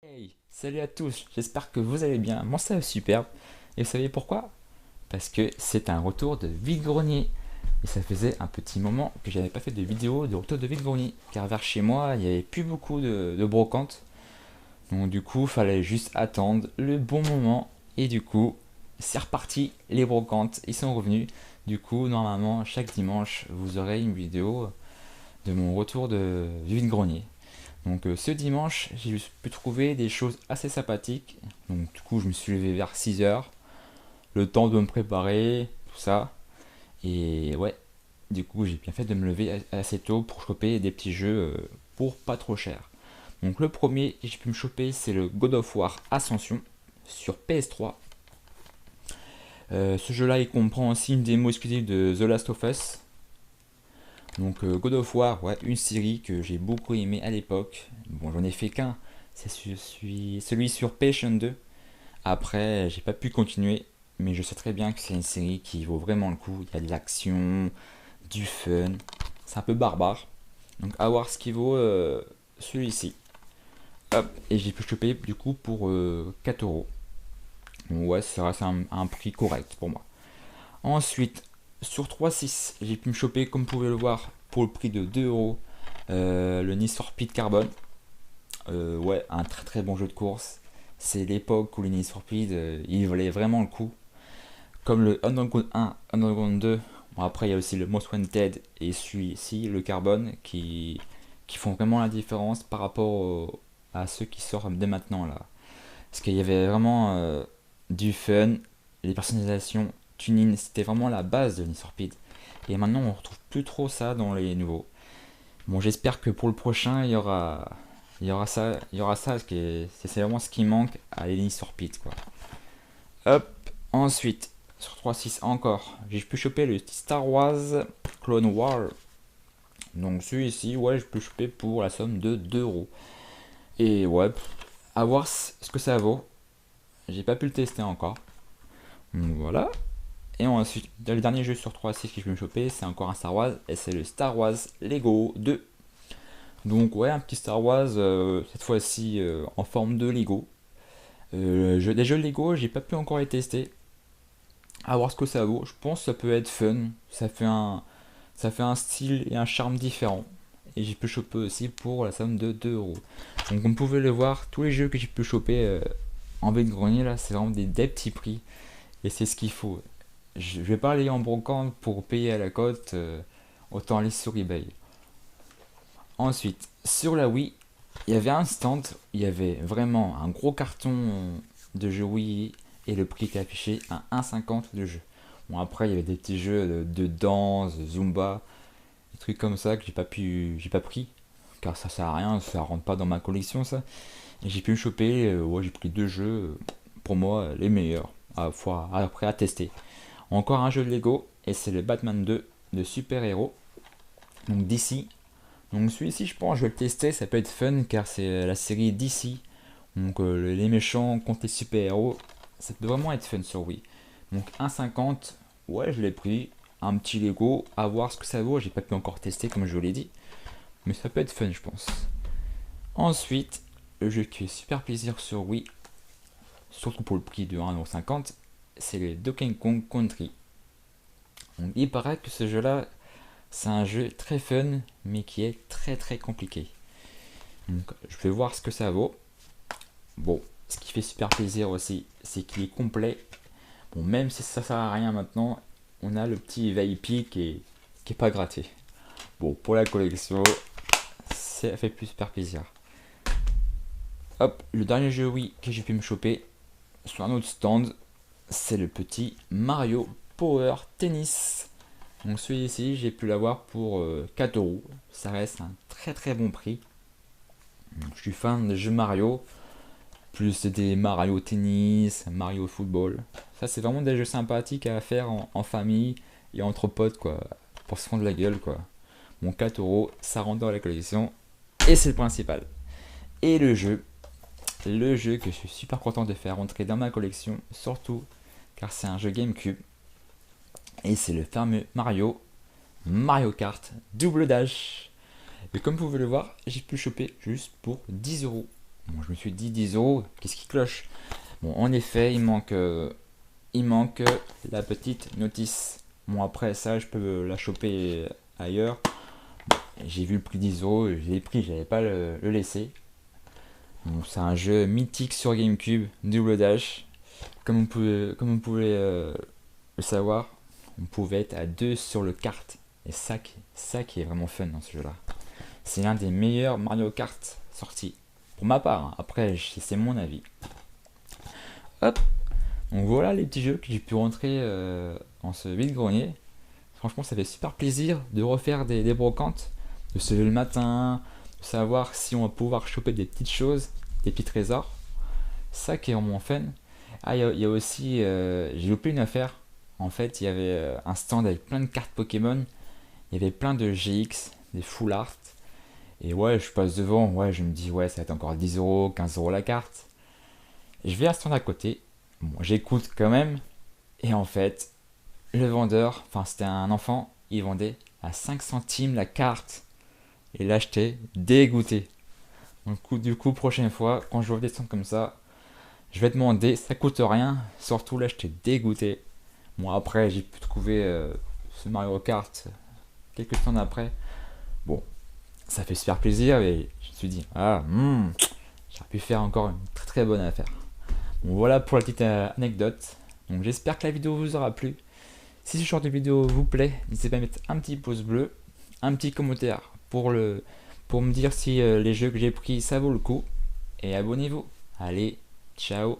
Hey, salut à tous, j'espère que vous allez bien. Moi ça va super. Et vous savez pourquoi? Parce que c'est un retour de vide-grenier. Et ça faisait un petit moment que j'avais pas fait de vidéo de retour de vide-grenier. Car vers chez moi, il n'y avait plus beaucoup de brocantes. Donc du coup, fallait juste attendre le bon moment. Et du coup, c'est reparti, les brocantes, ils sont revenus. Du coup, normalement, chaque dimanche, vous aurez une vidéo de mon retour de vide-grenier. Donc ce dimanche, j'ai pu trouver des choses assez sympathiques. Donc du coup, je me suis levé vers 6 heures, le temps de me préparer, tout ça. Et ouais, du coup, j'ai bien fait de me lever assez tôt pour choper des petits jeux pour pas trop cher. Donc le premier que j'ai pu me choper, c'est le God of War Ascension sur PS3. Ce jeu-là, il comprend aussi une démo exclusive de The Last of Us. Donc God of War, ouais, une série que j'ai beaucoup aimé à l'époque. Bon, j'en ai fait qu'un, c'est celui sur PS2. Après, j'ai pas pu continuer, mais je sais très bien que c'est une série qui vaut vraiment le coup. Il y a de l'action, du fun, c'est un peu barbare. Donc à voir ce qui vaut celui-ci. Hop, et j'ai pu choper du coup pour 4 euros. Donc ouais, ça reste un prix correct pour moi. Ensuite, sur 3.6, j'ai pu me choper, comme vous pouvez le voir, pour le prix de 2 euros, le Need for Speed Carbone. Ouais, un très très bon jeu de course. C'est l'époque où les Need for Speed, il valait vraiment le coup. Comme le Underground 1, Underground 2. Bon, après, il y a aussi le Most Wanted et celui-ci, le Carbone, qui font vraiment la différence par rapport à ceux qui sortent dès maintenant là. Parce qu'il y avait vraiment du fun, les personnalisations, tuning, c'était vraiment la base de Need for Speed. Et maintenant, on retrouve plus trop ça dans les nouveaux. Bon, j'espère que pour le prochain, il y aura ça, parce que c'est vraiment ce qui manque à les Need for Speed, quoi. Hop, ensuite, sur 3.6 encore, j'ai pu choper le Star Wars Clone War. Donc celui-ci, ouais, je peux choper pour la somme de 2 euros. Et ouais, à voir ce que ça vaut. J'ai pas pu le tester encore. Donc voilà. Et ensuite, le dernier jeu sur 3.6 que je peux me choper, c'est encore un Star Wars, et c'est le Star Wars Lego 2. Donc ouais, un petit Star Wars, cette fois-ci en forme de Lego. Des jeux Lego, j'ai pas pu encore les tester. À voir ce que ça vaut. Je pense que ça peut être fun. Ça fait un style et un charme différent. Et j'ai pu choper aussi pour la somme de 2 euros. Donc comme vous pouvez le voir, tous les jeux que j'ai pu choper en vide-grenier là, c'est vraiment des petits prix. Et c'est ce qu'il faut. Je vais pas aller en brocante pour payer à la cote, autant aller sur eBay. Ensuite, sur la Wii, il y avait un stand, il y avait vraiment un gros carton de jeux Wii et le prix était affiché à 1,50 de jeu. Bon, après, il y avait des petits jeux de danse, Zumba, des trucs comme ça que j'ai pas pris, car ça sert à rien, ça rentre pas dans ma collection ça. Et j'ai pu me choper, ouais, j'ai pris deux jeux, pour moi, les meilleurs, après à tester. Encore un jeu de Lego, et c'est le Batman 2 de super-héros, donc d'ici. Donc celui-ci, je pense, je vais le tester, ça peut être fun car c'est la série DC. Donc les méchants contre les super-héros, ça peut vraiment être fun sur Wii. Donc 1,50, ouais, je l'ai pris. Un petit Lego, à voir ce que ça vaut. J'ai pas pu encore tester comme je vous l'ai dit, mais ça peut être fun, je pense. Ensuite, le jeu qui fait super plaisir sur Wii, surtout pour le prix de 1,50€, c'est le Donkey Kong Country. Donc il paraît que ce jeu-là, c'est un jeu très fun, mais qui est très très compliqué. Donc je vais voir ce que ça vaut. Bon, ce qui fait super plaisir aussi, c'est qu'il est complet. Bon, même si ça sert à rien maintenant, on a le petit VIP qui est pas gratté. Bon, pour la collection, ça fait plus super plaisir. Hop, le dernier jeu Wii que j'ai pu me choper sur un autre stand, c'est le petit Mario Power Tennis. Donc celui-ci, j'ai pu l'avoir pour 4 euros. Ça reste un très très bon prix. Je suis fan des jeux Mario, plus des Mario Tennis, Mario Football. Ça, c'est vraiment des jeux sympathiques à faire en famille et entre potes, quoi. Pour se prendre de la gueule, quoi. Bon, 4 euros, ça rentre dans la collection. Et c'est le principal. Et le jeu que je suis super content de faire rentrer dans ma collection, surtout car c'est un jeu GameCube. Et c'est le fameux Mario Kart Double Dash. Et comme vous pouvez le voir, j'ai pu le choper juste pour 10 euros. Bon, je me suis dit 10 euros, qu'est-ce qui cloche? Bon, en effet, il manque la petite notice. Bon, après ça, je peux la choper ailleurs. J'ai vu le prix 10 euros, je l'ai pris, j'allais pas le laisser. Bon, c'est un jeu mythique sur GameCube, Double Dash. Comme vous pouvez le savoir, on pouvait être à deux sur le kart. Et ça qui est vraiment fun dans ce jeu-là. C'est l'un des meilleurs Mario Kart sortis. Pour ma part, hein. Après, c'est mon avis. Hop, donc voilà les petits jeux que j'ai pu rentrer dans ce vide-grenier. Franchement, ça fait super plaisir de refaire des brocantes, de se lever le matin, de savoir si on va pouvoir choper des petites choses, des petits trésors. Ça qui est vraiment fun. Ah, il y a aussi, j'ai loupé une affaire. En fait, il y avait un stand avec plein de cartes Pokémon. Il y avait plein de GX, des full art. Et ouais, je passe devant, ouais, je me dis, ouais, ça va être encore 10 euros, 15 euros la carte. Et je vais à un stand à côté. Bon, j'écoute quand même. Et en fait, le vendeur, enfin, c'était un enfant, il vendait à 5 centimes la carte. Et là, j'étais dégoûté. Donc, du coup, prochaine fois, quand je vois des stands comme ça, je vais demander, ça coûte rien. Surtout là, j'étais dégoûté. Bon, après, j'ai pu trouver ce Mario Kart quelques temps après. Bon, ça fait super plaisir et je me suis dit, ah, j'aurais pu faire encore une très très bonne affaire. Bon, voilà pour la petite anecdote. Donc, j'espère que la vidéo vous aura plu. Si ce genre de vidéo vous plaît, n'hésitez pas à mettre un petit pouce bleu, un petit commentaire pour me dire si les jeux que j'ai pris ça vaut le coup. Et abonnez-vous. Allez, ciao.